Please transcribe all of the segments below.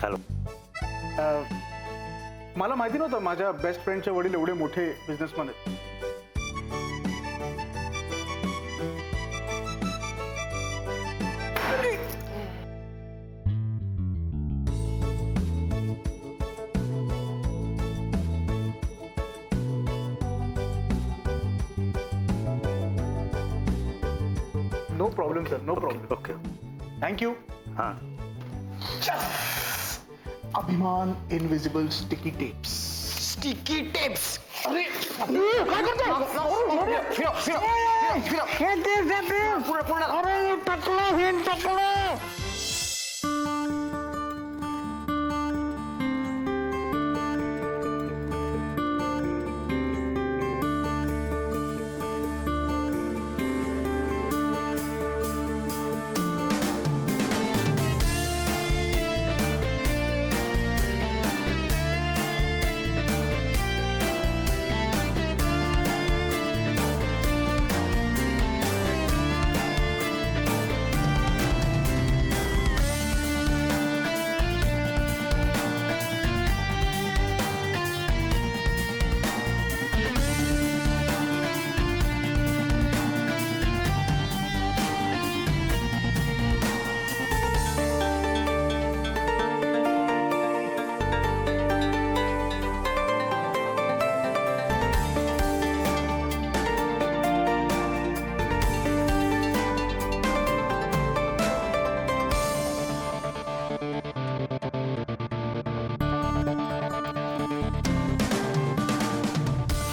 Hello. मला माहिती नव्हतं माझ्या बेस्ट फ्रेंडचे वडील एवढे मोठे बिझनेसमॅन आहेत. No problem sir, no problem. Okay. Thank you. हां. अभिमान invisible sticky tapes. Sticky tapes. अरे काय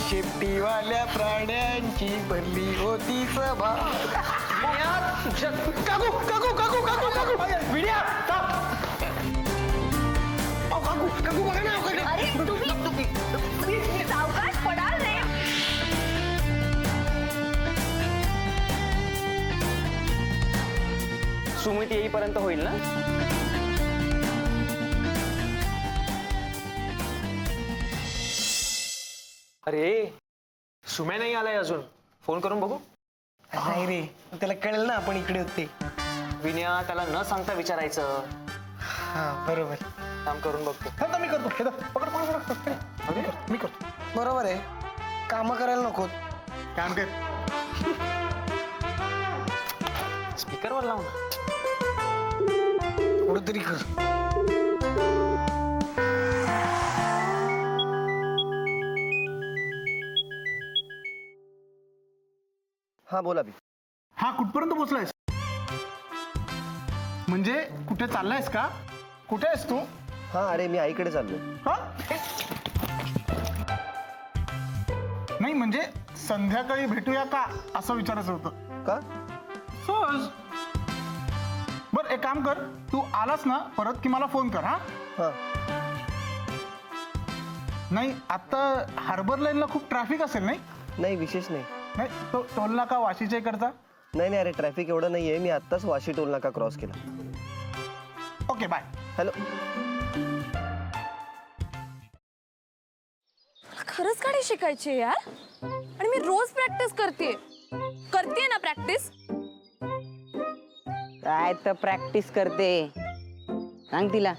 शेपटीवाल्या प्राण्यांची भरली होती सभा. काकू काकू काकू काकू काकू विड्या काकू काकू बघा ना. अरे तुम्ही सावकाश पडाल रे. सुमित येईपर्यंत होईल ना. अरे सुम्या नाही आलाय अजून. फोन करून बघू. नाही रे, त्याला कळेल ना आपण इकडे होते. विनया त्याला न सांगता विचारायचं. हा बरोबर. काम करून बघतो. थांब, मी करतो. हे धर, पकड पकड पकड. अरे मी करतो. बरोबर आहे, काम करायला नको. काम कर. स्पीकरवर लाव ना. थोडं तरी कर. हा बोला बी. हा कुठपर्यंत पोहोचलायस? म्हणजे कुठे चाललायस का? कुठे आहेस तू? हा अरे मी आईकडे चाललो. हा? नाही म्हणजे संध्याकाळी भेटूया का असं विचारायचं होतं. का? सहज. बर एक काम कर, तू आलास ना परत की मला फोन कर. हा हा नाही आता हार्बर लाईनला खूप ट्रॅफिक असेल नाही? नाही विशेष नाही. नाही तो टोल नाका वाशीच्या इकडचा. नाही नाही अरे ट्रॅफिक एवढं नाहीये. मी आत्ताच वाशी टोल नाका क्रॉस केला. Okay bye. हॅलो. खरंच गाडी शिकायची यार. आणि मी रोज प्रॅक्टिस करते ना प्रॅक्टिस. काय तर प्रॅक्टिस करते. सांग तिला.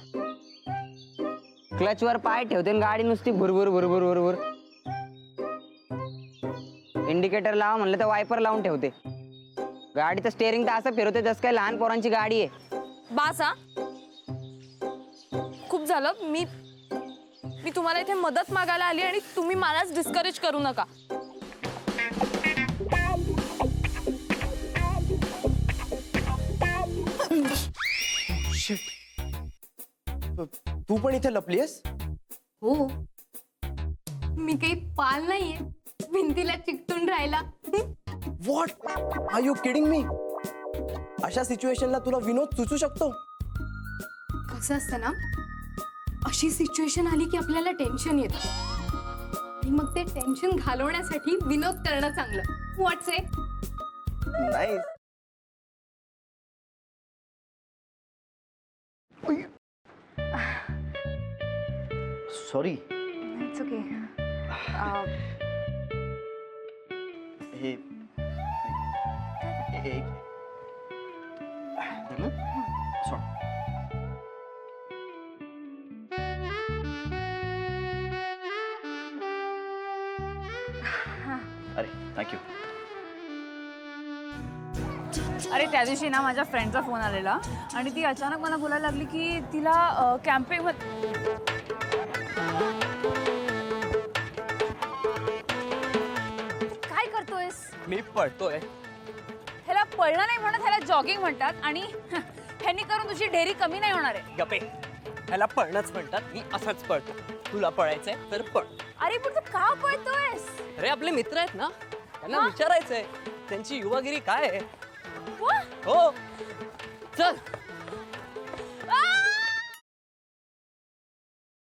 क्लचवर पाय ठेवते आणि गाडी नुसती भुरभुर भुरभुर भुरभुर. इंडिकेटर लावा म्हणलं तर वायपर लावून ठेवते. गाडीचं स्टेअरिंग तर असं फिरवते जसं काय लहान पोरांची गाडी आहे. बास हा. खूप झालं. मी तुम्हाला इथे मदत मागायला आली आणि तुम्ही मलाच डिस्करेज करू नका. तू पण इथे लपलीयस? हो, मी काही पाल नाहीये भिंतीला चिकटून राहिला. What are you kidding me? अशा सिच्युएशनला तुला विनोद सुचू शकतो? कसं असतं ना, अशी सिच्युएशन आली की आपल्याला टेन्शन येतं आणि मग ते टेन्शन घालवण्यासाठी विनोद करणं चांगलं. व्हॉट्स इट? नाही. सॉरी. It's okay. हे एक सोड. थँक्यू. अरे त्या दिवशी ना माझ्या फ्रेंडचा फोन आलेला आणि ती अचानक मला बोलायला लागली की तिला कॅम्पिंग काय करतोयस? मी पळतोय. ह्याला पळणं नाही म्हणत, ह्याला जॉगिंग म्हणतात आणि ह्यांनी करून तुझी ढेरी कमी नाही होणार आहे. गपे, ह्याला पळणंच म्हणतात. मी असंच पळतो. तुला पळायचंय तर पळ. अरे पण तू का पळतोयस? अरे आपले मित्र आहेत ना, त्यांना विचारायचंय त्यांची युवागिरी काय आहे. वा, हो चल.